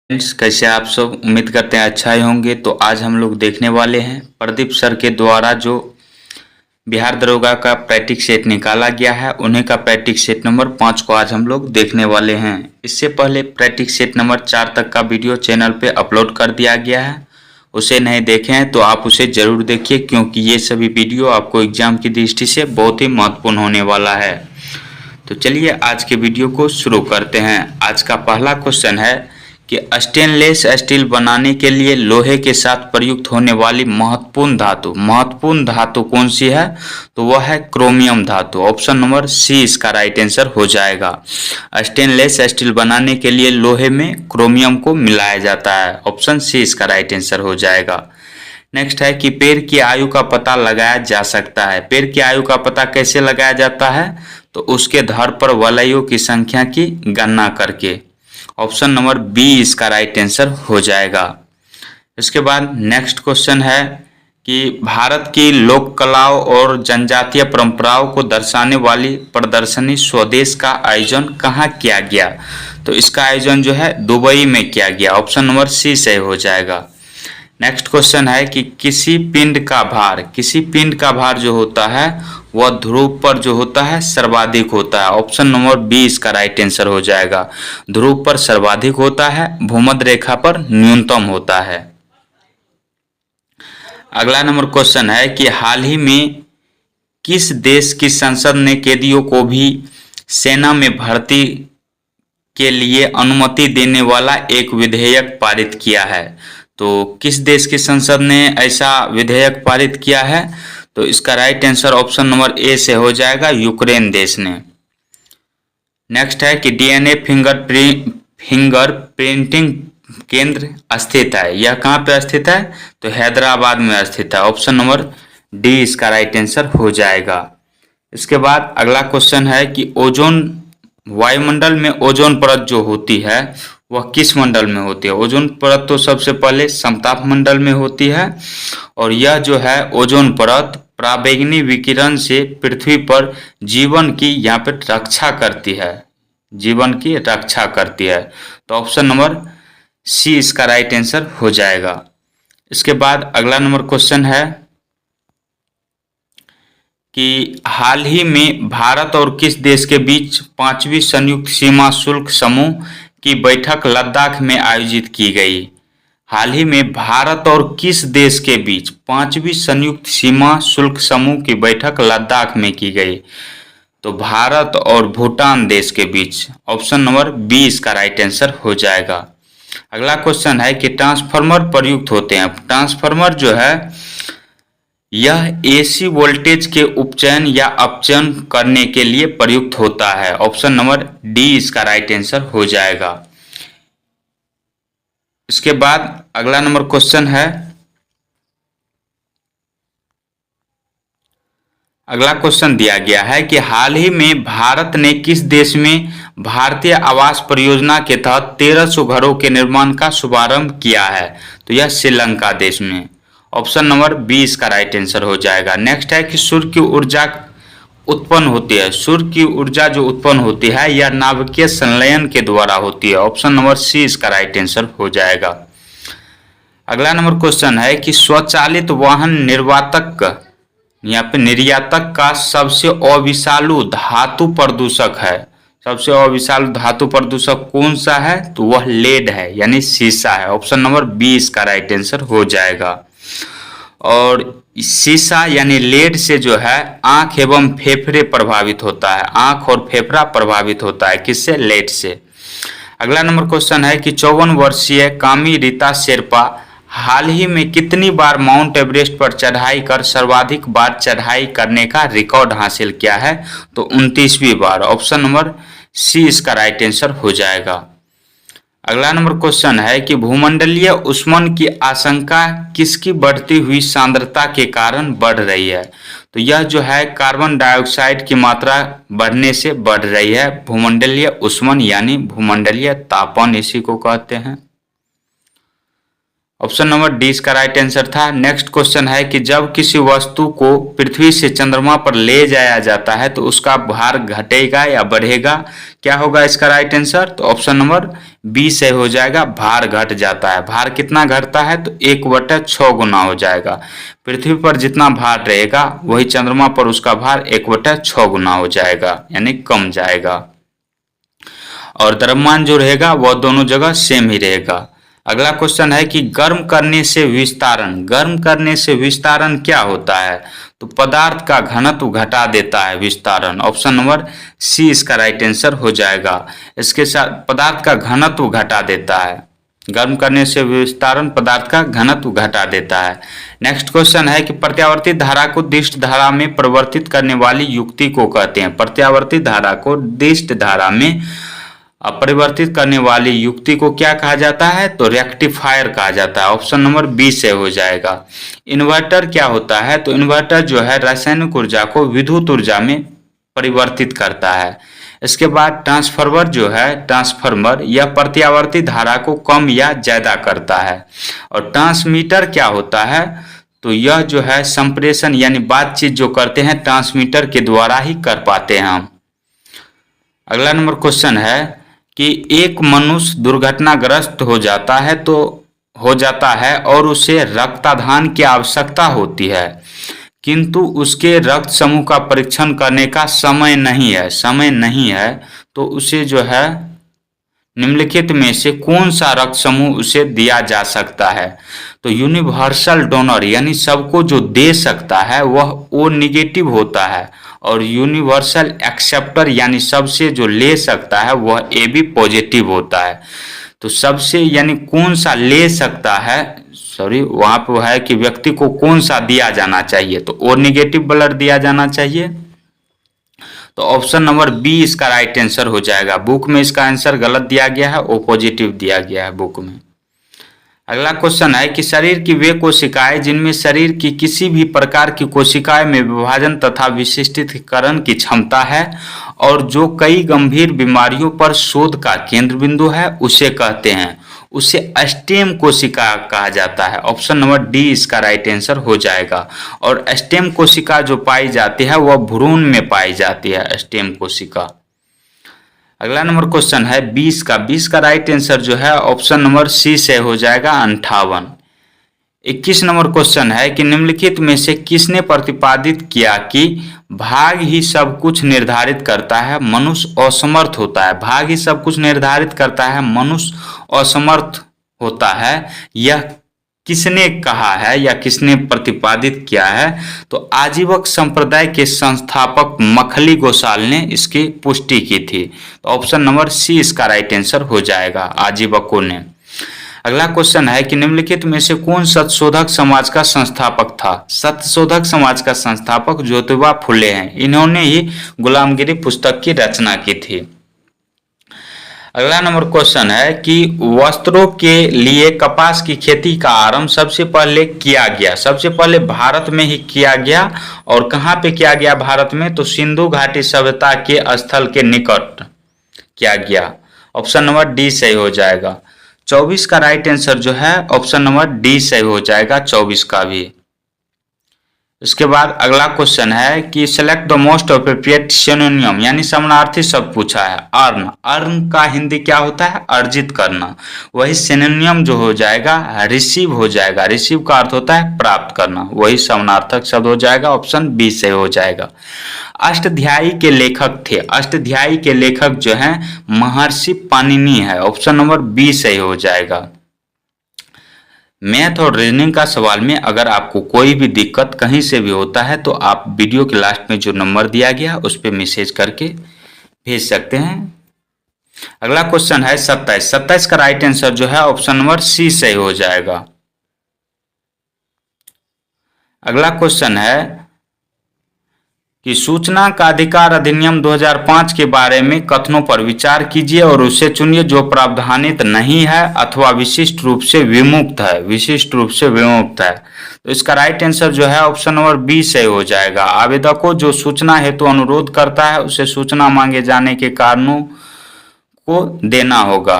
Friends, कैसे आप सब? उम्मीद करते हैं अच्छा ही होंगे। तो आज हम लोग देखने वाले हैं प्रदीप सर के द्वारा जो बिहार दरोगा का प्रैक्टिस सेट निकाला गया है, उन्हीं का प्रैक्टिस सेट नंबर 5 को आज हम लोग देखने वाले हैं। इससे पहले प्रैक्टिस सेट नंबर 4 तक का वीडियो चैनल पे अपलोड कर दिया गया है। उसे नहीं देखे हैं तो आप उसे ज़रूर देखिए, क्योंकि ये सभी वीडियो आपको एग्जाम की दृष्टि से बहुत ही महत्वपूर्ण होने वाला है। तो चलिए आज के वीडियो को शुरू करते हैं। आज का पहला क्वेश्चन है कि स्टेनलेस स्टील बनाने के लिए लोहे के साथ प्रयुक्त होने वाली महत्वपूर्ण धातु कौन सी है? तो वह है क्रोमियम धातु। ऑप्शन नंबर सी इसका राइट आंसर हो जाएगा। स्टेनलेस स्टील बनाने के लिए लोहे में क्रोमियम को मिलाया जाता है। ऑप्शन सी इसका राइट आंसर हो जाएगा। नेक्स्ट है कि पेड़ की आयु का पता लगाया जा सकता है। पेड़ की आयु का पता कैसे लगाया जाता है? तो उसके धड़ पर वलयों की संख्या की गणना करके। ऑप्शन नंबर बी इसका राइट आंसर हो जाएगा। इसके बाद नेक्स्ट क्वेश्चन है कि भारत की लोक कलाओं और जनजातीय परंपराओं को दर्शाने वाली प्रदर्शनी स्वदेश का आयोजन कहाँ किया गया? तो इसका आयोजन जो है दुबई में किया गया। ऑप्शन नंबर सी सही हो जाएगा। नेक्स्ट क्वेश्चन है कि किसी पिंड का भार जो होता है वह ध्रुव पर जो होता है सर्वाधिक होता है। ऑप्शन नंबर बी इसका राइट आंसर हो जाएगा। ध्रुव पर सर्वाधिक होता है, भूमध्य रेखा पर न्यूनतम होता है। अगला नंबर क्वेश्चन है कि हाल ही में किस देश की संसद ने कैदियों को भी सेना में भर्ती के लिए अनुमति देने वाला एक विधेयक पारित किया है? तो किस देश की संसद ने ऐसा विधेयक पारित किया है? तो इसका right answer option number A से हो जाएगा, यूक्रेन देश ने। नेक्स्ट है कि डीएनए फिंगर प्रिंटिंग केंद्र स्थित है, यह कहाँ पे स्थित है? तो हैदराबाद में स्थित है। ऑप्शन नंबर डी इसका राइट आंसर हो जाएगा। इसके बाद अगला क्वेश्चन है कि वायुमंडल में ओजोन परत जो होती है वह किस मंडल में होती है? ओजोन परत तो सबसे पहले समताप मंडल में होती है, और यह जो है ओजोन परत पराबैंगनी विकिरण से पृथ्वी पर जीवन की यहाँ पे रक्षा करती है, तो ऑप्शन नंबर सी इसका राइट आंसर हो जाएगा। इसके बाद अगला नंबर क्वेश्चन है कि हाल ही में भारत और किस देश के बीच 5वीं संयुक्त सीमा शुल्क समूह की बैठक लद्दाख में आयोजित की गई? हाल ही में भारत और किस देश के बीच 5वीं संयुक्त सीमा शुल्क समूह की बैठक लद्दाख में की गई? तो भारत और भूटान देश के बीच। ऑप्शन नंबर बी इसका राइट आंसर हो जाएगा। अगला क्वेश्चन है कि ट्रांसफार्मर प्रयुक्त होते हैं। ट्रांसफार्मर जो है यह एसी वोल्टेज के उपचयन या अपचयन करने के लिए प्रयुक्त होता है। ऑप्शन नंबर डी इसका राइट आंसर हो जाएगा। इसके बाद अगला नंबर क्वेश्चन है, अगला क्वेश्चन दिया गया है कि हाल ही में भारत ने किस देश में भारतीय आवास परियोजना के तहत 1300 घरों के निर्माण का शुभारंभ किया है? तो यह श्रीलंका देश में। ऑप्शन नंबर बी इसका राइट आंसर हो जाएगा। नेक्स्ट है कि सूर्य की ऊर्जा उत्पन्न होती है। सूर्य की ऊर्जा जो उत्पन्न होती है यह नाभिकीय संलयन के द्वारा होती है। ऑप्शन नंबर सी इसका राइट आंसर हो जाएगा। अगला नंबर क्वेश्चन है कि स्वचालित वाहन निर्यातक का सबसे अविषालु धातु प्रदूषक है। सबसे अविषालु धातु प्रदूषक कौन सा है? तो वह लेड है, यानी सीसा है। ऑप्शन नंबर बी इसका राइट आंसर हो जाएगा। और सीसा यानी लेड से जो है आंख एवं फेफड़े प्रभावित होता है, आंख और फेफड़ा प्रभावित होता है। किससे? लेड से। अगला नंबर क्वेश्चन है कि 54 वर्षीय कामी रीता शेरपा हाल ही में कितनी बार माउंट एवरेस्ट पर चढ़ाई कर सर्वाधिक बार चढ़ाई करने का रिकॉर्ड हासिल किया है? तो 29वीं बार। ऑप्शन नंबर सी इसका राइट आंसर हो जाएगा। अगला नंबर क्वेश्चन है कि भूमंडलीय ऊष्मन की आशंका किसकी बढ़ती हुई सांद्रता के कारण बढ़ रही है? तो यह जो है कार्बन डाइऑक्साइड की मात्रा बढ़ने से बढ़ रही है। भूमंडलीय ऊष्मन यानी भूमंडलीय तापन इसी को कहते हैं। ऑप्शन नंबर डी इसका राइट आंसर था। नेक्स्ट क्वेश्चन है कि जब किसी वस्तु को पृथ्वी से चंद्रमा पर ले जाया जाता है तो उसका भार घटेगा या बढ़ेगा, क्या होगा इसका राइट आंसर? तो ऑप्शन नंबर बी से हो जाएगा, भार घट जाता है। भार कितना घटता है? तो 1/6 गुना हो जाएगा। पृथ्वी पर जितना भार रहेगा वही चंद्रमा पर उसका भार 1/6 गुना हो जाएगा, यानी कम जाएगा। और द्रव्यमान जो रहेगा वह दोनों जगह सेम ही रहेगा। अगला क्वेश्चन है कि गर्म करने से विस्तारण, गर्म करने से विस्तारण क्या होता है? तो पदार्थ का घनत्व घटा देता है विस्तारण। ऑप्शन नंबर सी इसका राइट आंसर हो जाएगा। इसके साथ पदार्थ का घनत्व घटा देता है। गर्म करने से विस्तारण पदार्थ का घनत्व घटा देता है। नेक्स्ट क्वेश्चन है कि प्रत्यावर्ती धारा को दिष्ट धारा में परिवर्तित करने वाली युक्ति को कहते हैं। प्रत्यावर्ती धारा को दिष्ट धारा में परिवर्तित करने वाली युक्ति को क्या कहा जाता है? तो रेक्टिफायर कहा जाता है। ऑप्शन नंबर बी से हो जाएगा। इन्वर्टर क्या होता है? तो इन्वर्टर जो है रासायनिक ऊर्जा को विद्युत ऊर्जा में परिवर्तित करता है। इसके बाद ट्रांसफार्मर जो है, ट्रांसफार्मर यह प्रत्यावर्ती धारा को कम या ज्यादा करता है। और ट्रांसमीटर क्या होता है? तो यह जो है संप्रेषण यानी बातचीत जो करते हैं ट्रांसमीटर के द्वारा ही कर पाते हैं हम। अगला नंबर क्वेश्चन है कि एक मनुष्य दुर्घटनाग्रस्त हो जाता है और उसे रक्तदान की आवश्यकता होती है, किंतु उसके रक्त समूह का परीक्षण करने का समय नहीं है, तो उसे जो है निम्नलिखित में से कौन सा रक्त समूह उसे दिया जा सकता है? तो यूनिवर्सल डोनर यानी सबको जो दे सकता है वह ओ निगेटिव होता है, और यूनिवर्सल एक्सेप्टर यानी सबसे जो ले सकता है वह ए बी पॉजिटिव होता है। तो सबसे यानी कौन सा ले सकता है, वहां पर है कि व्यक्ति को कौन सा दिया जाना चाहिए, तो ओ निगेटिव ब्लड दिया जाना चाहिए। तो ऑप्शन नंबर बी इसका राइट आंसर हो जाएगा। बुक में इसका आंसर गलत दिया गया है, ओ पॉजिटिव दिया गया है बुक में। अगला क्वेश्चन है कि शरीर की वे कोशिकाएं जिनमें शरीर की किसी भी प्रकार की कोशिकाएं में विभाजन तथा विशिष्टीकरण की क्षमता है और जो कई गंभीर बीमारियों पर शोध का केंद्र बिंदु है, उसे कहते हैं, उसे स्टेम कोशिका कहा जाता है। ऑप्शन नंबर डी इसका राइट आंसर हो जाएगा। और स्टेम कोशिका जो पाई जाती है वह भ्रूण में पाई जाती है, स्टेम कोशिका। अगला नंबर क्वेश्चन है 20 का राइट आंसर जो है ऑप्शन नंबर सी से हो जाएगा 58। 21 नंबर क्वेश्चन है कि निम्नलिखित में से किसने प्रतिपादित किया कि भाग ही सब कुछ निर्धारित करता है, मनुष्य असमर्थ होता है। भाग ही सब कुछ निर्धारित करता है, मनुष्य असमर्थ होता है, यह किसने कहा है या किसने प्रतिपादित किया है? तो आजीवक संप्रदाय के संस्थापक मखली गोसाल ने इसकी पुष्टि की थी। तो ऑप्शन नंबर सी इसका राइट आंसर हो जाएगा, आजीवकों ने। अगला क्वेश्चन है कि निम्नलिखित में से कौन सत्यशोधक समाज का संस्थापक था? सत्यशोधक समाज का संस्थापक ज्योतिबा फुले हैं। इन्होंने ही गुलामगिरी पुस्तक की रचना की थी। अगला नंबर क्वेश्चन है कि वस्त्रों के लिए कपास की खेती का आरंभ सबसे पहले भारत में ही किया गया। और कहाँ पे किया गया भारत में? तो सिंधु घाटी सभ्यता के स्थल के निकट किया गया। ऑप्शन नंबर डी सही हो जाएगा। 24 का राइट आंसर जो है ऑप्शन नंबर डी सही हो जाएगा, 24 का भी। इसके बाद अगला क्वेश्चन है कि select the most appropriate synonym यानी समानार्थी शब्द पूछा है। अर्न का हिंदी क्या होता है? अर्जित करना। वही सिनोनिम जो हो जाएगा रिसीव हो जाएगा। रिसीव का अर्थ होता है प्राप्त करना, वही समानार्थक शब्द हो जाएगा। ऑप्शन बी से हो जाएगा। अष्टाध्यायी के लेखक थे। अष्टाध्यायी के लेखक जो है महर्षि पाणिनि है। ऑप्शन नंबर बी सही हो जाएगा। मैथ और रीजनिंग का सवाल में अगर आपको कोई भी दिक्कत कहीं से भी होता है तो आप वीडियो के लास्ट में जो नंबर दिया गया उस पर मैसेज करके भेज सकते हैं। अगला क्वेश्चन है 27 का राइट आंसर जो है ऑप्शन नंबर सी सही हो जाएगा। अगला क्वेश्चन है कि सूचना का अधिकार अधिनियम 2005 के बारे में कथनों पर विचार कीजिए और उसे चुनिए जो प्रावधानित नहीं है अथवा विशिष्ट रूप से विमुक्त है। तो इसका राइट आंसर जो है ऑप्शन नंबर बी सही हो जाएगा। आवेदक को जो सूचना हेतु अनुरोध करता है उसे सूचना मांगे जाने के कारणों को देना होगा।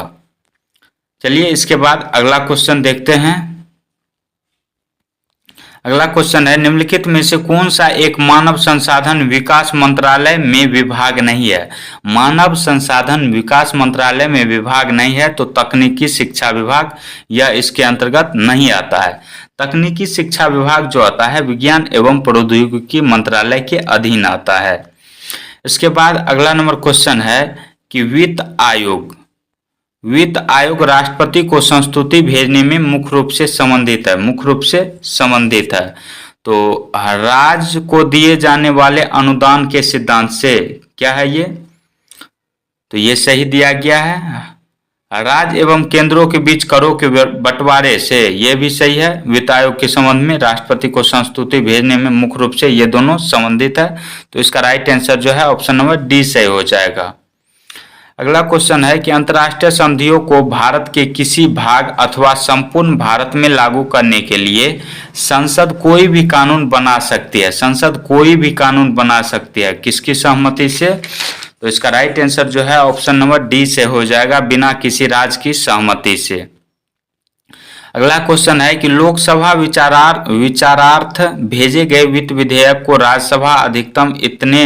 चलिए इसके बाद अगला क्वेश्चन देखते हैं। अगला क्वेश्चन है, निम्नलिखित में से कौन सा एक मानव संसाधन विकास मंत्रालय में विभाग नहीं है? मानव संसाधन विकास मंत्रालय में विभाग नहीं है तो तकनीकी शिक्षा विभाग, यह इसके अंतर्गत नहीं आता है। तकनीकी शिक्षा विभाग जो आता है विज्ञान एवं प्रौद्योगिकी मंत्रालय के अधीन आता है। इसके बाद अगला नंबर क्वेश्चन है कि वित्त आयोग राष्ट्रपति को संस्तुति भेजने में मुख्य रूप से संबंधित है। तो राज्य को दिए जाने वाले अनुदान के सिद्धांत से क्या है ये? तो ये सही दिया गया है। राज्य एवं केंद्रों के बीच करों के बंटवारे से, ये भी सही है। वित्त आयोग के संबंध में राष्ट्रपति को संस्तुति भेजने में मुख्य रूप से ये दोनों संबंधित है। तो इसका राइट आंसर जो है ऑप्शन नंबर डी सही हो जाएगा। अगला क्वेश्चन है कि अंतर्राष्ट्रीय संधियों को भारत के किसी भाग अथवा संपूर्ण भारत में लागू करने के लिए संसद कोई भी कानून बना सकती है। संसद कोई भी कानून बना सकती है, किसकी सहमति से? तो इसका राइट आंसर जो है ऑप्शन नंबर डी से हो जाएगा, बिना किसी राज्य की सहमति से। अगला क्वेश्चन है कि लोकसभा विचारार्थ भेजे गए वित्त विधेयक को राज्यसभा अधिकतम इतने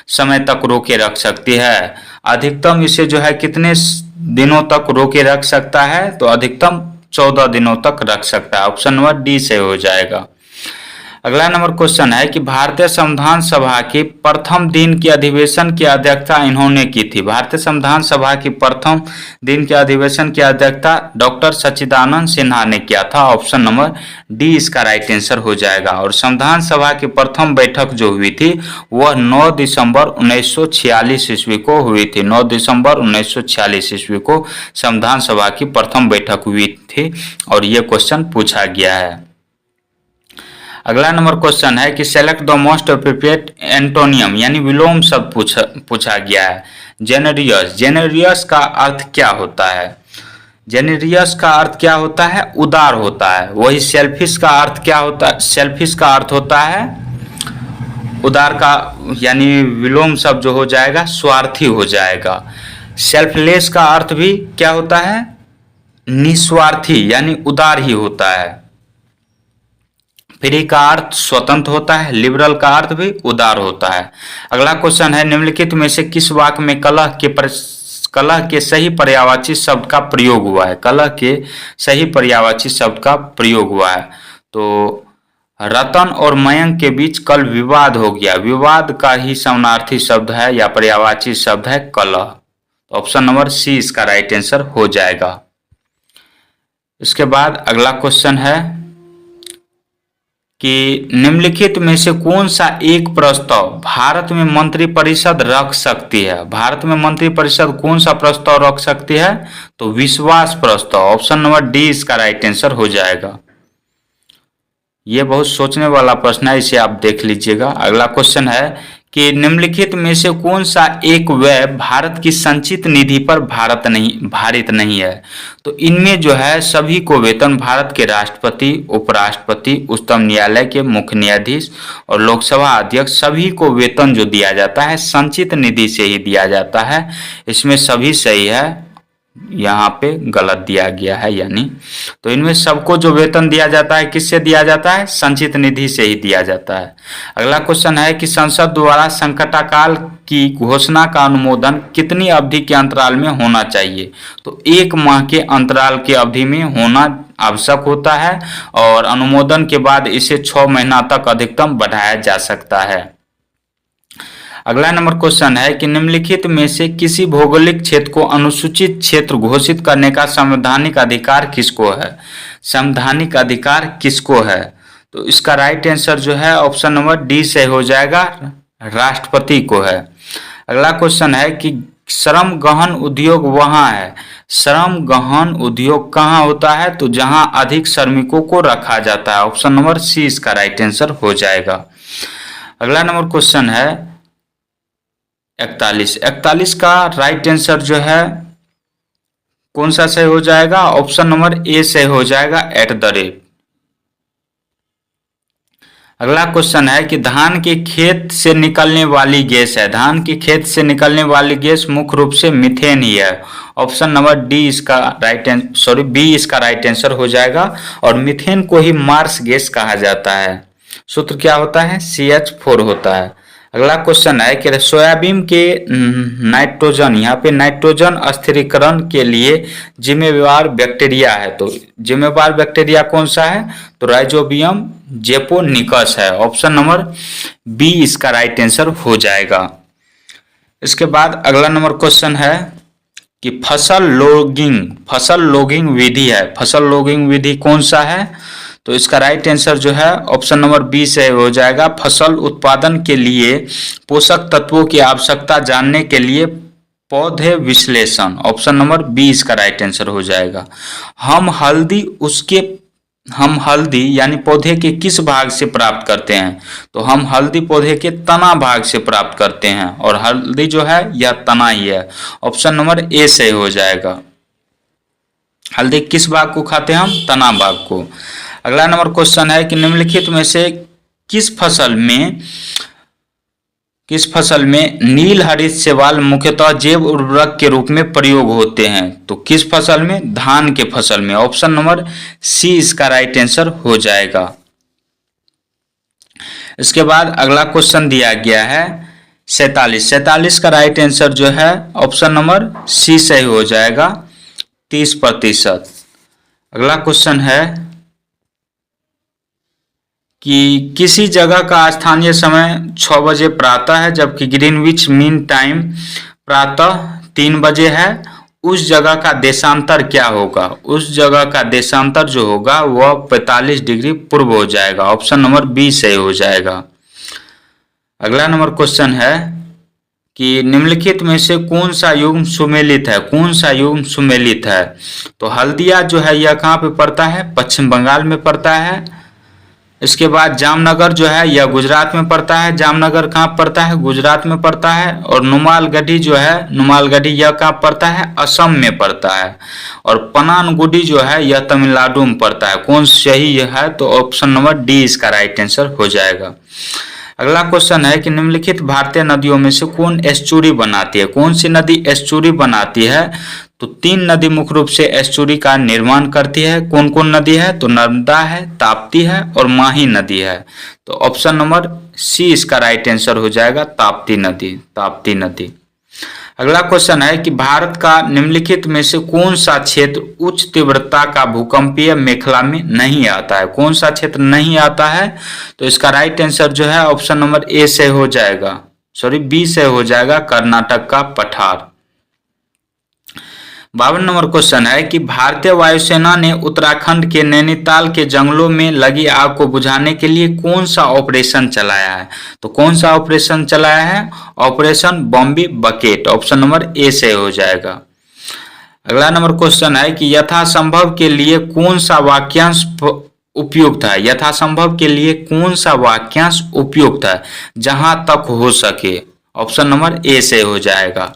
समय तक रोके रख सकती है। अधिकतम इसे जो है कितने दिनों तक रोके रख सकता है? तो अधिकतम 14 दिनों तक रख सकता है। ऑप्शन नंबर डी से हो जाएगा। अगला नंबर क्वेश्चन है कि भारतीय संविधान सभा के प्रथम दिन के अधिवेशन की अध्यक्षता इन्होंने की थी। भारतीय संविधान सभा की प्रथम दिन के अधिवेशन की अध्यक्षता डॉक्टर सच्चिदानंद सिन्हा ने किया था। ऑप्शन नंबर डी इसका राइट आंसर हो जाएगा। और संविधान सभा की प्रथम बैठक जो हुई थी वह 9 दिसंबर 1946 ईस्वी को हुई थी। 9 दिसंबर 1946 ईस्वी को संविधान सभा की प्रथम बैठक हुई थी और ये क्वेश्चन पूछा गया है। अगला नंबर क्वेश्चन है कि select the most appropriate antonym यानी विलोम शब्द पूछा गया है। जेनेरियस, जेनेरियस का अर्थ क्या होता है? जेनेरियस का अर्थ क्या होता है? उदार होता है। वही सेल्फिश का अर्थ क्या होता है? सेल्फिश का अर्थ होता है उदार का, यानी विलोम शब्द जो हो जाएगा स्वार्थी हो जाएगा। सेल्फलेस का अर्थ भी क्या होता है? निस्वार्थी यानी उदार ही होता है। फ्री का अर्थ स्वतंत्र होता है। लिबरल का अर्थ भी उदार होता है। अगला क्वेश्चन है, निम्नलिखित में से किस वाक्य में कलह के सही पर्यायवाची शब्द का प्रयोग हुआ है? कलह के सही पर्यायवाची शब्द का प्रयोग हुआ है। तो रतन और मयंक के बीच कल विवाद हो गया। विवाद का ही समानार्थी शब्द है या पर्यायवाची शब्द है कलह। तो ऑप्शन नंबर सी इसका राइट आंसर हो जाएगा। इसके बाद अगला क्वेश्चन है कि निम्नलिखित में से कौन सा एक प्रस्ताव भारत में मंत्रिपरिषद रख सकती है? भारत में मंत्रिपरिषद कौन सा प्रस्ताव रख सकती है? तो विश्वास प्रस्ताव। ऑप्शन नंबर डी इसका राइट आंसर हो जाएगा। ये बहुत सोचने वाला प्रश्न है, इसे आप देख लीजिएगा। अगला क्वेश्चन है कि निम्नलिखित में से कौन सा एक व्यय भारत की संचित निधि पर भारित नहीं है? तो इनमें जो है सभी को वेतन भारत के राष्ट्रपति, उपराष्ट्रपति, उच्चतम न्यायालय के मुख्य न्यायाधीश और लोकसभा अध्यक्ष सभी को वेतन जो दिया जाता है संचित निधि से ही दिया जाता है। इसमें सभी सही है, यहाँ पे गलत दिया गया है यानी। तो इनमें सबको जो वेतन दिया जाता है किससे दिया जाता है? संचित निधि से ही दिया जाता है। अगला क्वेश्चन है कि संसद द्वारा संकटकाल की घोषणा का अनुमोदन कितनी अवधि के अंतराल में होना चाहिए? तो 1 माह के अंतराल की अवधि में होना आवश्यक होता है और अनुमोदन के बाद इसे 6 महीना तक अधिकतम बढ़ाया जा सकता है। अगला नंबर क्वेश्चन है कि निम्नलिखित में से किसी भौगोलिक क्षेत्र को अनुसूचित क्षेत्र घोषित करने का संवैधानिक अधिकार किसको है? संवैधानिक अधिकार किसको है? तो इसका राइट आंसर जो है ऑप्शन नंबर डी से हो जाएगा, राष्ट्रपति को है। अगला क्वेश्चन है कि श्रम गहन उद्योग वहां है। श्रम गहन उद्योग कहाँ होता है? तो जहां अधिक श्रमिकों को रखा जाता है। ऑप्शन नंबर सी इसका राइट आंसर हो जाएगा। अगला नंबर क्वेश्चन है 41 का राइट आंसर जो है कौन सा सही हो जाएगा? ऑप्शन नंबर ए से हो जाएगा, @ अगला क्वेश्चन है कि धान के खेत से निकलने वाली गैस है। धान के खेत से निकलने वाली गैस मुख्य रूप से मीथेन ही है। ऑप्शन नंबर डी इसका बी इसका राइट आंसर हो जाएगा। और मीथेन को ही मार्स गैस कहा जाता है। सूत्र क्या होता है? CH4 होता है। अगला क्वेश्चन है कि सोयाबीन के नाइट्रोजन, यहाँ पे नाइट्रोजन स्थिरीकरण के लिए जिम्मेवार बैक्टीरिया है, तो जिम्मेवार बैक्टीरिया कौन सा है? तो राइजोबियम जेपोनिकस है। ऑप्शन नंबर बी इसका राइट आंसर हो जाएगा। इसके बाद अगला नंबर क्वेश्चन है कि फसल लॉगिंग विधि है, फसल लॉगिंग विधि कौन सा है? तो इसका राइट आंसर जो है ऑप्शन नंबर बी से हो जाएगा। फसल उत्पादन के लिए पोषक तत्वों की आवश्यकता जानने के लिए पौधे विश्लेषण, ऑप्शन नंबर बी इसका राइट आंसर हो जाएगा। हम हल्दी यानी पौधे के किस भाग से प्राप्त करते हैं? तो हम हल्दी पौधे के तना भाग से प्राप्त करते हैं, और हल्दी जो है यह तना ही है। ऑप्शन नंबर ए से हो जाएगा। हल्दी किस भाग को खाते हैं हम? तना भाग को। अगला नंबर क्वेश्चन है कि निम्नलिखित में से किस फसल में नील हरित शैवाल मुख्यतः जैव उर्वरक के रूप में प्रयोग होते हैं? तो किस फसल में? धान के फसल में। ऑप्शन नंबर सी इसका राइट आंसर हो जाएगा। इसके बाद अगला क्वेश्चन दिया गया है 47 का राइट आंसर जो है ऑप्शन नंबर सी से हो जाएगा, 30%। अगला क्वेश्चन है कि किसी जगह का स्थानीय समय 6 बजे प्रातः है, जबकि ग्रीनविच मीन टाइम प्रातः 3 बजे है। उस जगह का देशांतर क्या होगा? उस जगह का देशांतर जो होगा वह 45 डिग्री पूर्व हो जाएगा। ऑप्शन नंबर बी से हो जाएगा। अगला नंबर क्वेश्चन है कि निम्नलिखित में से कौन सा युग्म सुमेलित है? कौन सा युग्म सुमेलित है? तो हल्दिया जो है यह कहाँ पे पड़ता है? पश्चिम बंगाल में पड़ता है। इसके बाद जामनगर जो है यह गुजरात में पड़ता है। जामनगर कहाँ पड़ता है? गुजरात में पड़ता है। और नुमालगढ़ी जो है, नुमालगढ़ी यह कहाँ पड़ता है? असम में पड़ता है। और पनानगुडी जो है यह तमिलनाडु में पड़ता है। कौन सही है? तो ऑप्शन नंबर डी इसका राइट आंसर हो जाएगा। अगला क्वेश्चन है कि निम्नलिखित भारतीय नदियों में से कौन एस्चुरी बनाती है? कौन सी नदी एस्चुरी बनाती है? तो 3 नदी मुख्य रूप से एस्चुरी का निर्माण करती है। कौन कौन नदी है? तो नर्मदा है, ताप्ती है और माही नदी है। तो ऑप्शन नंबर सी इसका राइट आंसर हो जाएगा, ताप्ती नदी। अगला क्वेश्चन है कि भारत का निम्नलिखित में से कौन सा क्षेत्र उच्च तीव्रता का भूकंपीय मेखला में नहीं आता है? कौन सा क्षेत्र नहीं आता है? तो इसका राइट आंसर जो है ऑप्शन नंबर ए से हो जाएगा, बी से हो जाएगा, कर्नाटक का पठार। 52 नंबर क्वेश्चन है कि भारतीय वायुसेना ने उत्तराखंड के नैनीताल के जंगलों में लगी आग को बुझाने के लिए कौन सा ऑपरेशन चलाया है? तो कौन सा ऑपरेशन चलाया है? Operation Bombay bucket. Option number A से हो जाएगा। अगला नंबर क्वेश्चन है कि यथासंभव के लिए कौन सा वाक्यांश उपयुक्त है? यथासंभव के लिए कौन सा वाक्यांश उपयुक्त है? जहां तक हो सके। ऑप्शन नंबर ए से हो जाएगा।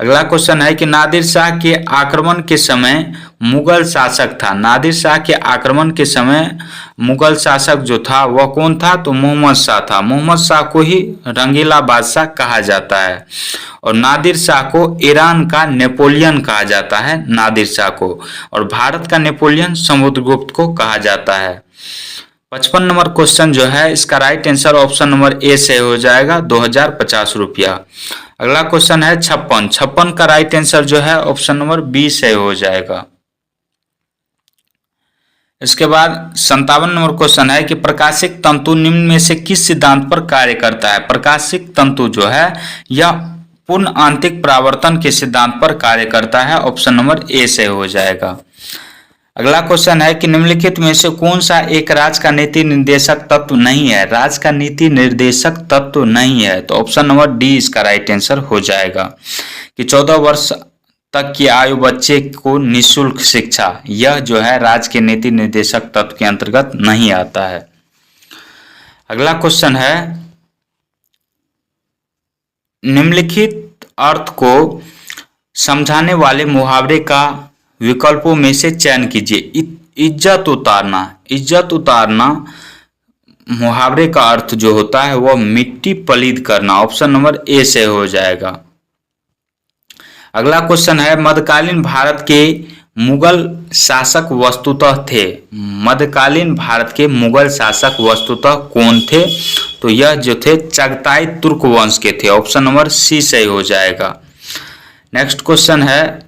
अगला क्वेश्चन है कि नादिर शाह के आक्रमण के समय मुगल शासक था। नादिर शाह के आक्रमण के समय मुगल शासक जो था वह कौन था? तो मोहम्मद शाह था। मोहम्मद शाह को ही रंगीला बादशाह कहा जाता है। और नादिर शाह को ईरान का नेपोलियन कहा जाता है, नादिर शाह को। और भारत का नेपोलियन समुद्रगुप्त को कहा जाता है। 55 नंबर क्वेश्चन जो है इसका right answer option number A से हो जाएगा, 2050 रुपया। अगला क्वेश्चन है 56 का राइट आंसर जो है ऑप्शन नंबर बी से हो जाएगा। इसके बाद 57 नंबर क्वेश्चन है कि प्रकाशिक तंतु निम्न में से किस सिद्धांत पर कार्य करता है? प्रकाशिक तंतु जो है यह पूर्ण आंतरिक परावर्तन के सिद्धांत पर कार्य करता है। ऑप्शन नंबर ए से हो जाएगा। अगला क्वेश्चन है कि निम्नलिखित में से कौन सा एक राज्य का नीति निर्देशक तत्व नहीं है? राज्य का नीति निर्देशक तत्व नहीं है, तो ऑप्शन नंबर डी इसका राइट आंसर हो जाएगा कि 14 वर्ष तक की आयु बच्चे को निःशुल्क शिक्षा, यह जो है राज्य के नीति निर्देशक तत्व के अंतर्गत नहीं आता है। अगला क्वेश्चन है निम्नलिखित अर्थ को समझाने वाले मुहावरे का विकल्पों में से चयन कीजिए। इज्जत उतारना मुहावरे का अर्थ जो होता है वह मिट्टी पलीद करना। ऑप्शन नंबर ए से हो जाएगा। अगला क्वेश्चन है मध्यकालीन भारत के मुगल शासक वस्तुतः थे? मध्यकालीन भारत के मुगल शासक वस्तुतः कौन थे? तो यह जो थे चगताई तुर्क वंश के थे। ऑप्शन नंबर सी सही हो जाएगा। नेक्स्ट क्वेश्चन है,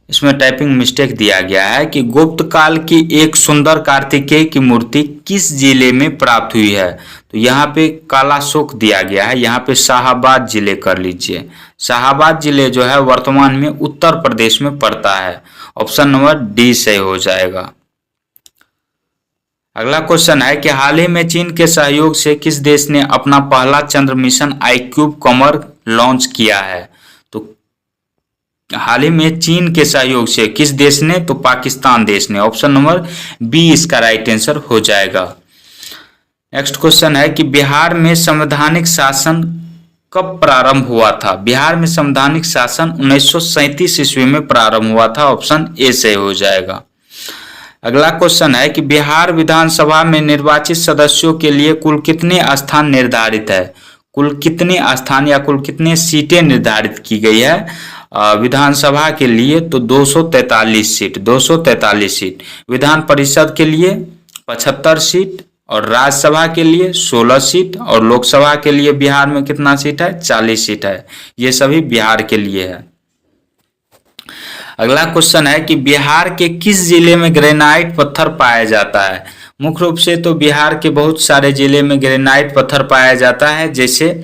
इसमें टाइपिंग मिस्टेक दिया गया है कि गुप्त काल की एक सुंदर कार्तिकेय की मूर्ति किस जिले में प्राप्त हुई है? तो यहाँ पे कालाशोक दिया गया है, यहाँ पे शाहाबाद जिले कर लीजिए। शाहाबाद जिले जो है वर्तमान में उत्तर प्रदेश में पड़ता है। ऑप्शन नंबर डी सही हो जाएगा। अगला क्वेश्चन है कि हाल ही में चीन के सहयोग से किस देश ने अपना पहला चंद्र मिशन आईक्यूब कमर लॉन्च किया है? तो हाल ही में चीन के सहयोग से किस देश ने? तो पाकिस्तान देश ने। ऑप्शन नंबर बी इसका राइट आंसर हो जाएगा। नेक्स्ट क्वेश्चन है कि बिहार में संवैधानिक शासन कब प्रारंभ हुआ था? बिहार में संवैधानिक शासन 1937 ईस्वी में प्रारंभ हुआ था। ऑप्शन ए सही हो जाएगा। अगला क्वेश्चन है कि बिहार विधानसभा में निर्वाचित सदस्यों के लिए कुल कितने स्थान निर्धारित है? कुल कितने स्थान या कुल कितने सीटें निर्धारित की गई है विधानसभा के लिए? तो 243 सीट, 243 सीट। विधान परिषद के लिए 75 सीट और राज्यसभा के लिए 16 सीट और लोकसभा के लिए बिहार में कितना सीट है? 40 सीट है। ये सभी बिहार के लिए है। अगला क्वेश्चन है कि बिहार के किस जिले में ग्रेनाइट पत्थर पाया जाता है? मुख्य रूप से तो बिहार के बहुत सारे जिले में ग्रेनाइट पत्थर पाया जाता है, जैसे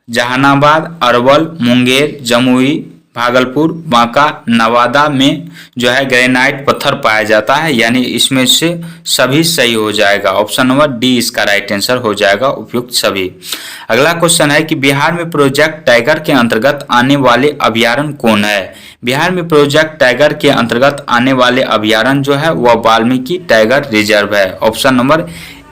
जहानाबाद, अरवल, मुंगेर, जमुई, भागलपुर, बांका, नवादा में जो है ग्रेनाइट पत्थर पाया जाता है, यानी इसमें से सभी सही हो जाएगा। ऑप्शन नंबर डी इसका राइट आंसर हो जाएगा, उपयुक्त सभी। अगला क्वेश्चन है कि बिहार में प्रोजेक्ट टाइगर के अंतर्गत आने वाले अभ्यारण्य कौन है? बिहार में प्रोजेक्ट टाइगर के अंतर्गत आने वाले अभ्यारण्य जो है वह वाल्मीकि टाइगर रिजर्व है। ऑप्शन नंबर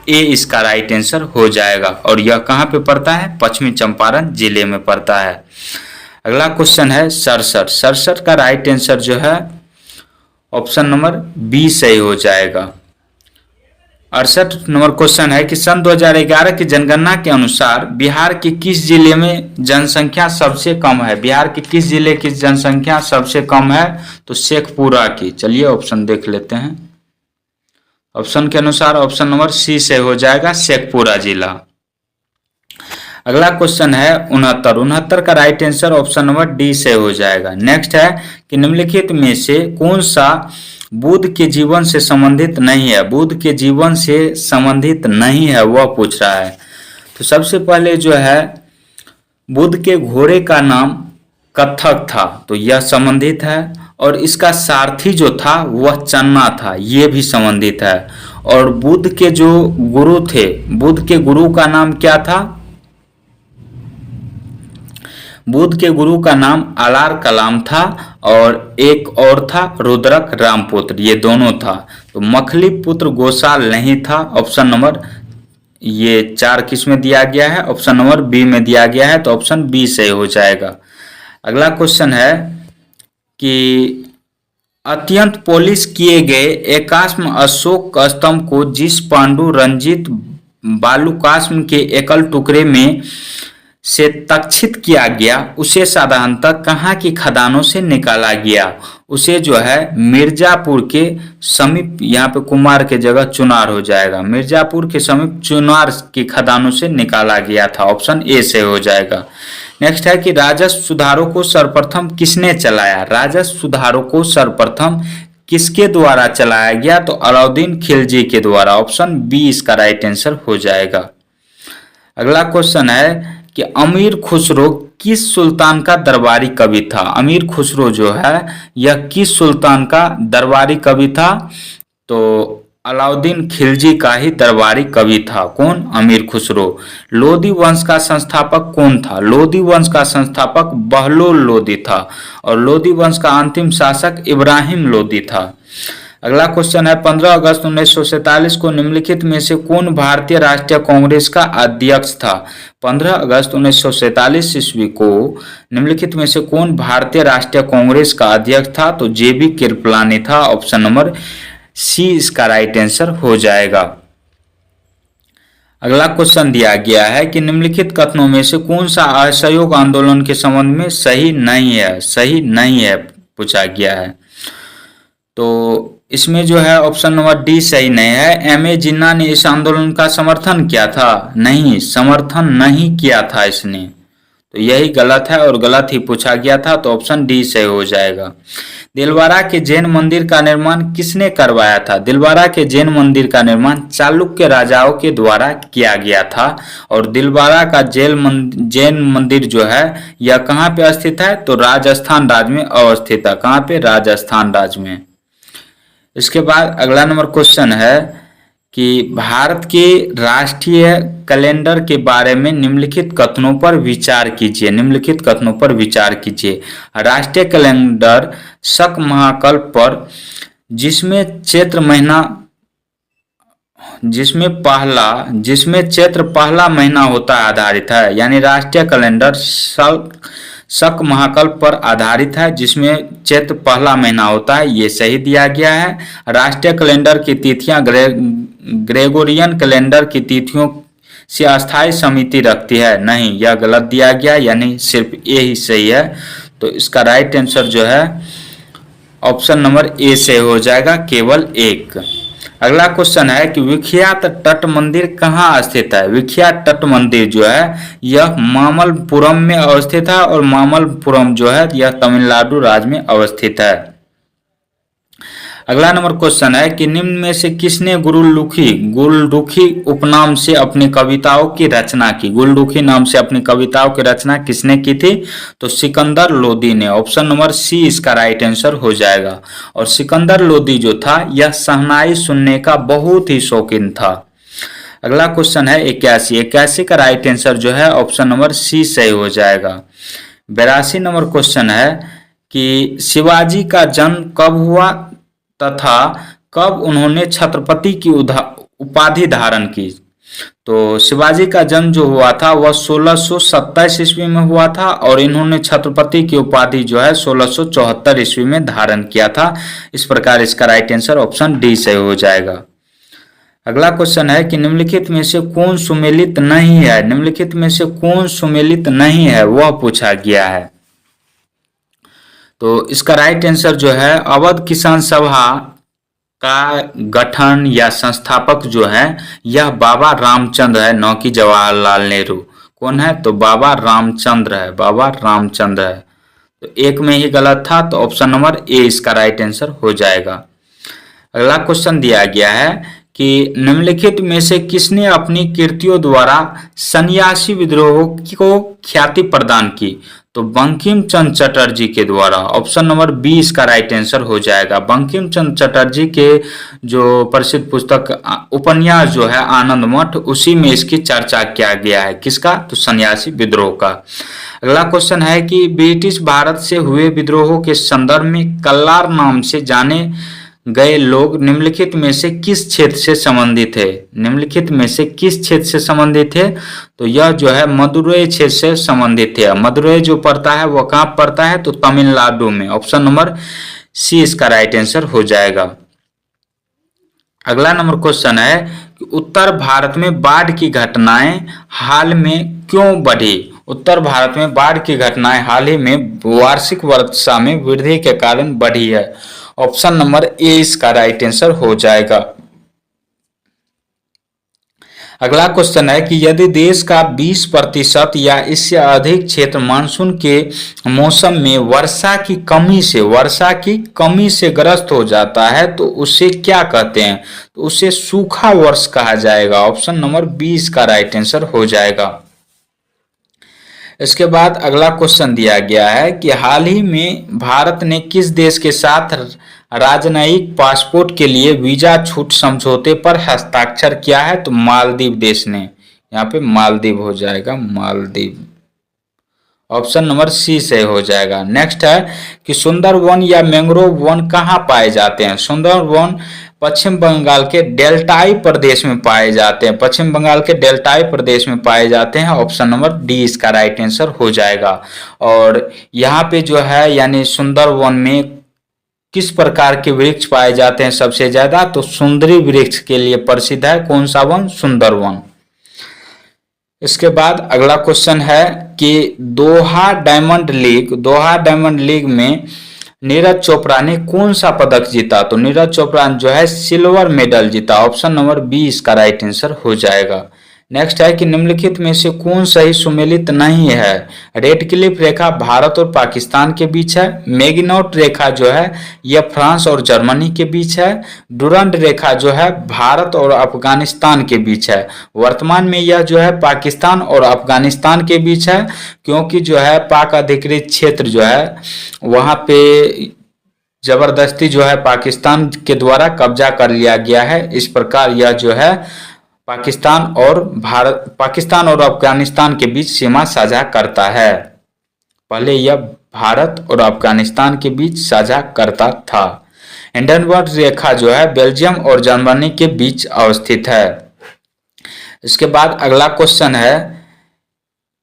ए इसका राइट आंसर हो जाएगा और यह कहाँ पे पड़ता है? पश्चिमी चंपारण जिले में पड़ता है। अगला क्वेश्चन है सरसठ। सरसठ का राइट आंसर जो है ऑप्शन नंबर बी सही हो जाएगा। 68 नंबर क्वेश्चन है कि सन 2011 की जनगणना के अनुसार बिहार के किस जिले में जनसंख्या सबसे कम है? बिहार के किस जिले की जनसंख्या सबसे कम है? तो शेखपुरा की। चलिए ऑप्शन देख लेते हैं। ऑप्शन के अनुसार ऑप्शन नंबर सी से हो जाएगा, शेखपुरा जिला। अगला क्वेश्चन है 69। 69 का right answer option number D से हो जाएगा। नेक्स्ट है कि निम्नलिखित में से कौन सा बुद्ध के जीवन से संबंधित नहीं है? बुद्ध के जीवन से संबंधित नहीं है वह पूछ रहा है। तो सबसे पहले जो है बुद्ध के घोड़े का नाम कथक था, तो यह संबंधित है। और इसका सारथी जो था वह चन्ना था, यह भी संबंधित है। और बुद्ध के जो गुरु थे, बुद्ध के गुरु का नाम क्या था? बुद्ध के गुरु का नाम आलार कलाम था और एक और था रुद्रक रामपुत्र, ये दोनों था। तो मखली पुत्र गोसाल नहीं था। ऑप्शन नंबर ये 4 किस में दिया गया है? ऑप्शन नंबर बी में दिया गया है, तो ऑप्शन बी सही हो जाएगा। अगला क्वेश्चन है कि अत्यंत पॉलिश किए गए एकाश्म अशोक स्तंभ को जिस पांडु रंजित बालुकाश्म के एकल टुकड़े में से तक्षित किया गया उसे साधारणतः कहाँ की खदानों से निकाला गया? उसे जो है मिर्जापुर के समीप, यहाँ पे कुमार के जगह चुनार हो जाएगा, मिर्जापुर के समीप चुनार की खदानों से निकाला गया था। ऑप्शन ए से हो जाएगा। नेक्स्ट है कि राजस्व सुधारों को सर्वप्रथम किसने चलाया? राजस्व सुधारों को सर्वप्रथम किसके द्वारा चलाया गया? तो अलाउद्दीन खिलजी के द्वारा। ऑप्शन बी इसका राइट आंसर हो जाएगा। अगला क्वेश्चन है कि अमीर खुसरो किस सुल्तान का दरबारी कवि था? अमीर खुसरो जो है यह किस सुल्तान का दरबारी कवि था? तो अलाउद्दीन खिलजी का ही दरबारी कवि था। कौन? अमीर खुसरो। लोदी वंश का संस्थापक कौन था? लोदी वंश का संस्थापक बहलोल लोदी था और लोदी वंश का अंतिम शासक इब्राहिम लोदी था। अगला क्वेश्चन है 15 अगस्त 1947 को निम्नलिखित में से कौन भारतीय राष्ट्रीय कांग्रेस का अध्यक्ष था? 15 अगस्त 1947 ईस्वी को निम्नलिखित में से कौन भारतीय राष्ट्रीय कांग्रेस का अध्यक्ष था? तो जेबी कृपलानी था। ऑप्शन नंबर सी इसका राइट आंसर हो जाएगा। अगला क्वेश्चन दिया गया है कि निम्नलिखित कथनों में से कौन सा असहयोग आंदोलन के संबंध में सही नहीं है? सही नहीं है पूछा गया है। तो इसमें जो है ऑप्शन नंबर डी सही नहीं है। एम ए जिन्ना ने इस आंदोलन का समर्थन किया था? नहीं, समर्थन नहीं किया था इसने, तो यही गलत है और गलत ही पूछा गया था, तो ऑप्शन डी सही हो जाएगा। दिलवारा के जैन मंदिर का निर्माण किसने करवाया था? दिलवारा के जैन मंदिर का निर्माण चालुक्य राजाओं के द्वारा किया गया था। और दिलवारा का जैन मंदिर जो है यह कहाँ पे स्थित है? तो राजस्थान राज्य में अवस्थित है। कहाँ पे? राजस्थान राज्य में। इसके बाद अगला नंबर क्वेश्चन है कि भारत के राष्ट्रीय कैलेंडर के बारे में निम्नलिखित कथनों पर विचार कीजिए। निम्नलिखित कथनों पर विचार कीजिए। राष्ट्रीय कैलेंडर शक महाकल्प पर जिसमें चैत्र पहला महीना होता है आधारित है, यानी राष्ट्रीय कैलेंडर शक महाकल्प पर आधारित है जिसमें चैत्र पहला महीना होता है, ये सही दिया गया है। राष्ट्रीय कैलेंडर की तिथियां ग्रेगोरियन कैलेंडर की तिथियों से अस्थायी समिति रखती है? नहीं, यह गलत दिया गया, यानी सिर्फ ए ही सही है। तो इसका राइट आंसर जो है ऑप्शन नंबर ए से हो जाएगा, केवल एक। अगला क्वेश्चन है कि विख्यात तट मंदिर कहाँ स्थित है? विख्यात तट मंदिर जो है यह मामल्लपुरम में अवस्थित है और मामल्लपुरम जो है यह तमिलनाडु राज्य में अवस्थित है। अगला नंबर क्वेश्चन है कि निम्न में से किसने गुलरुखी उपनाम से अपनी कविताओं की रचना की? गुलरुखी नाम से अपनी कविताओं की रचना किसने की थी? तो सिकंदर लोदी ने। ऑप्शन नंबर सी इसका राइट आंसर हो जाएगा। और सिकंदर लोदी जो था यह शहनाई सुनने का बहुत ही शौकीन था। अगला क्वेश्चन है 81 का राइट आंसर जो है ऑप्शन नंबर सी सही हो जाएगा। 82 नंबर क्वेश्चन है कि शिवाजी का जन्म कब हुआ तथा कब उन्होंने छत्रपति की उपाधि धारण की? तो शिवाजी का जन्म जो हुआ था वह 1627 ईस्वी में हुआ था और इन्होंने छत्रपति की उपाधि जो है 1674 ईस्वी में धारण किया था। इस प्रकार इसका राइट आंसर ऑप्शन डी सही हो जाएगा। अगला क्वेश्चन है कि निम्नलिखित में से कौन सुमेलित नहीं है? निम्नलिखित में से कौन सुमेलित नहीं है वह पूछा गया है। तो इसका राइट आंसर जो है अवध किसान सभा का गठन या संस्थापक जो है यह बाबा रामचंद्र है, न कि जवाहरलाल नेहरू। कौन है? तो बाबा रामचंद्र है, बाबा रामचंद्र है। तो एक में ही गलत था, तो ऑप्शन नंबर ए इसका राइट आंसर हो जाएगा। अगला क्वेश्चन दिया गया है कि निम्नलिखित में से किसने अपनी कृतियों द्वारा सन्यासी विद्रोह को ख्याति प्रदान की? तो बंकिम चंद्र चटर्जी के द्वारा। ऑप्शन नंबर बी इसका राइट आंसर हो जाएगा। बंकिम चंद्र चटर्जी के जो प्रसिद्ध पुस्तक उपन्यास जो है आनंद मठ, उसी में इसकी चर्चा किया गया है। किसका? तो सन्यासी विद्रोह का। अगला क्वेश्चन है कि ब्रिटिश भारत से हुए विद्रोहों के संदर्भ में कल्लार नाम से जाने गए लोग निम्नलिखित में से किस क्षेत्र से संबंधित है? निम्नलिखित में से किस क्षेत्र से संबंधित है? तो यह जो है मदुरई क्षेत्र से संबंधित है। मदुरई जो पड़ता है वह कहाँ पड़ता है? तो तमिलनाडु में। ऑप्शन नंबर सी इसका राइट आंसर हो जाएगा। अगला नंबर क्वेश्चन है कि उत्तर भारत में बाढ़ की घटनाएं हाल में क्यों बढ़ी? उत्तर भारत में बाढ़ की घटनाएं हाल ही में वार्षिक वर्षा में वृद्धि के कारण बढ़ी है। ऑप्शन नंबर ए इसका राइट आंसर हो जाएगा। अगला क्वेश्चन है कि यदि देश का 20% या इससे अधिक क्षेत्र मानसून के मौसम में वर्षा की कमी से ग्रस्त हो जाता है तो उसे क्या कहते हैं? तो उसे सूखा वर्ष कहा जाएगा। ऑप्शन नंबर 20 का राइट आंसर हो जाएगा। इसके बाद अगला क्वेश्चन दिया गया है कि हाल ही में भारत ने किस देश के साथ राजनयिक पासपोर्ट के लिए वीजा छूट समझौते पर हस्ताक्षर किया है? तो मालदीव देश ने। यहाँ पे मालदीव हो जाएगा, मालदीव। ऑप्शन नंबर सी से हो जाएगा। नेक्स्ट है कि सुंदरवन या मैंग्रोव वन कहाँ पाए जाते हैं? सुंदरवन पश्चिम बंगाल के डेल्टाई प्रदेश में पाए जाते हैं। पश्चिम बंगाल के डेल्टाई प्रदेश में पाए जाते हैं। ऑप्शन नंबर डी इसका राइट आंसर हो जाएगा। और यहाँ पे जो है यानी सुंदरवन में किस प्रकार के वृक्ष पाए जाते हैं सबसे ज्यादा? तो सुंदरी वृक्ष के लिए प्रसिद्ध है। कौन सा वन? सुंदरवन। इसके बाद अगला क्वेश्चन है कि दोहा डायमंड लीग में नीरज चोपड़ा ने कौन सा पदक जीता? तो नीरज चोपड़ा ने जो है सिल्वर मेडल जीता। ऑप्शन नंबर बी इसका राइट आंसर हो जाएगा। नेक्स्ट है कि निम्नलिखित में से कौन सही सुमेलित नहीं है? रेड क्लिफ रेखा भारत और पाकिस्तान के बीच है। मैगिनोट रेखा जो है यह फ्रांस और जर्मनी के बीच है। डुरंड रेखा जो है भारत और अफगानिस्तान के बीच है। वर्तमान में यह जो है पाकिस्तान और अफगानिस्तान के बीच है, क्योंकि जो है पाक अधिकृत क्षेत्र जो है वहां पे जबरदस्ती जो है पाकिस्तान के द्वारा कब्जा कर लिया गया है। इस प्रकार यह जो है पाकिस्तान और अफगानिस्तान के बीच सीमा साझा करता है। पहले यह भारत और अफगानिस्तान के बीच साझा करता था। हिंडनबर्ग रेखा जो है बेल्जियम और जर्मनी के बीच अवस्थित है। इसके बाद अगला क्वेश्चन है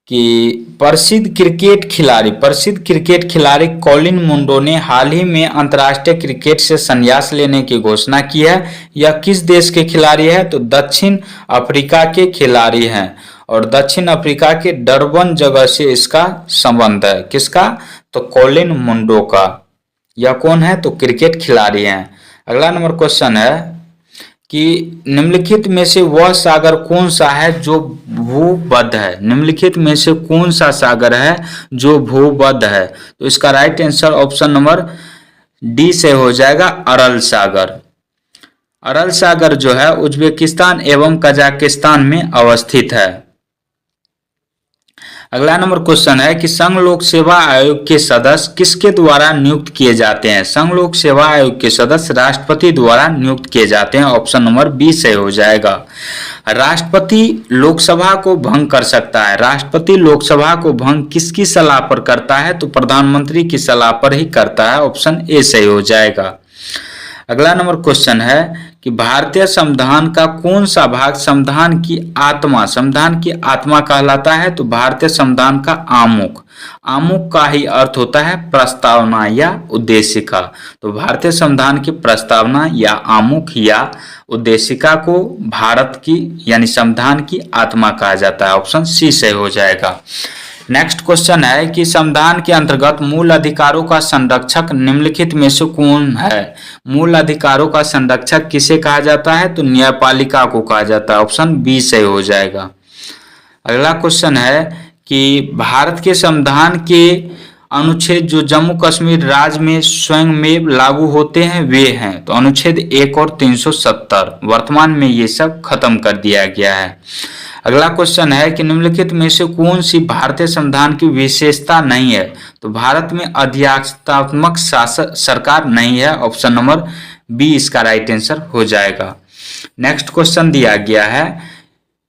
कि प्रसिद्ध क्रिकेट खिलाड़ी कॉलिन मुंडो ने हाल ही में अंतर्राष्ट्रीय क्रिकेट से संन्यास लेने की घोषणा की है। यह किस देश के खिलाड़ी है? तो दक्षिण अफ्रीका के खिलाड़ी हैं, और दक्षिण अफ्रीका के डरबन जगह से इसका संबंध है। किसका? तो कॉलिन मुंडो का। यह कौन है? तो क्रिकेट खिलाड़ी हैं। अगला नंबर क्वेश्चन है कि निम्नलिखित में से वह सागर कौन सा है जो भूबद्ध है? निम्नलिखित में से कौन सा सागर है जो भूबद्ध है? तो इसका right answer option number D से हो जाएगा, अरल सागर। अरल सागर जो है उज्बेकिस्तान एवं कजाकिस्तान में अवस्थित है। अगला नंबर क्वेश्चन है कि संघ लोक सेवा आयोग के सदस्य किसके द्वारा नियुक्त किए जाते हैं? संघ लोक सेवा आयोग के सदस्य राष्ट्रपति द्वारा नियुक्त किए जाते हैं। ऑप्शन नंबर बी से हो जाएगा। राष्ट्रपति लोकसभा को भंग कर सकता है। राष्ट्रपति लोकसभा को भंग किसकी सलाह पर करता है? तो प्रधानमंत्री की सलाह पर ही करता है। ऑप्शन ए से हो जाएगा। अगला नंबर क्वेश्चन है कि भारतीय संविधान का कौन सा भाग संविधान की आत्मा कहलाता है? तो भारतीय संविधान का आमुख का ही अर्थ होता है प्रस्तावना या उद्देशिका। तो भारतीय संविधान की प्रस्तावना या आमुख या उद्देशिका को भारत की यानी संविधान की आत्मा कहा जाता है। ऑप्शन सी से हो जाएगा। नेक्स्ट क्वेश्चन है कि संविधान के अंतर्गत मूल अधिकारों का संरक्षक निम्नलिखित में से कौन है? मूल अधिकारों का संरक्षक किसे कहा जाता है? तो न्यायपालिका को कहा जाता है। ऑप्शन बी से हो जाएगा। अगला क्वेश्चन है कि भारत के संविधान के अनुच्छेद जो जम्मू कश्मीर राज्य में स्वयं में लागू होते हैं वे हैं। तो अनुच्छेद 1 और 370 वर्तमान में ये सब खत्म कर दिया गया है। अगला क्वेश्चन है कि निम्नलिखित में से कौन सी भारतीय संविधान की विशेषता नहीं है? तो भारत में अधिआज्ञात्मक सरकार नहीं है। ऑप्शन नंबर बी इसका राइट आंसर हो जाएगा। नेक्स्ट क्वेश्चन दिया गया है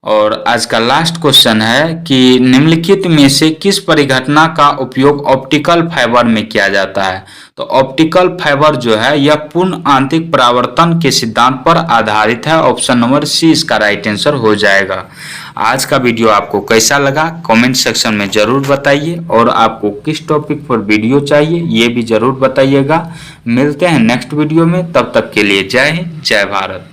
और आज का लास्ट क्वेश्चन है कि निम्नलिखित में से किस परिघटना का उपयोग ऑप्टिकल फाइबर में किया जाता है? तो ऑप्टिकल फाइबर जो है यह पूर्ण आंतरिक परावर्तन के सिद्धांत पर आधारित है। ऑप्शन नंबर सी इसका राइट आंसर हो जाएगा। आज का वीडियो आपको कैसा लगा कमेंट सेक्शन में जरूर बताइए, और आपको किस टॉपिक पर वीडियो चाहिए ये भी जरूर बताइएगा। मिलते हैं नेक्स्ट वीडियो में, तब तक के लिए जय हिंद जय भारत।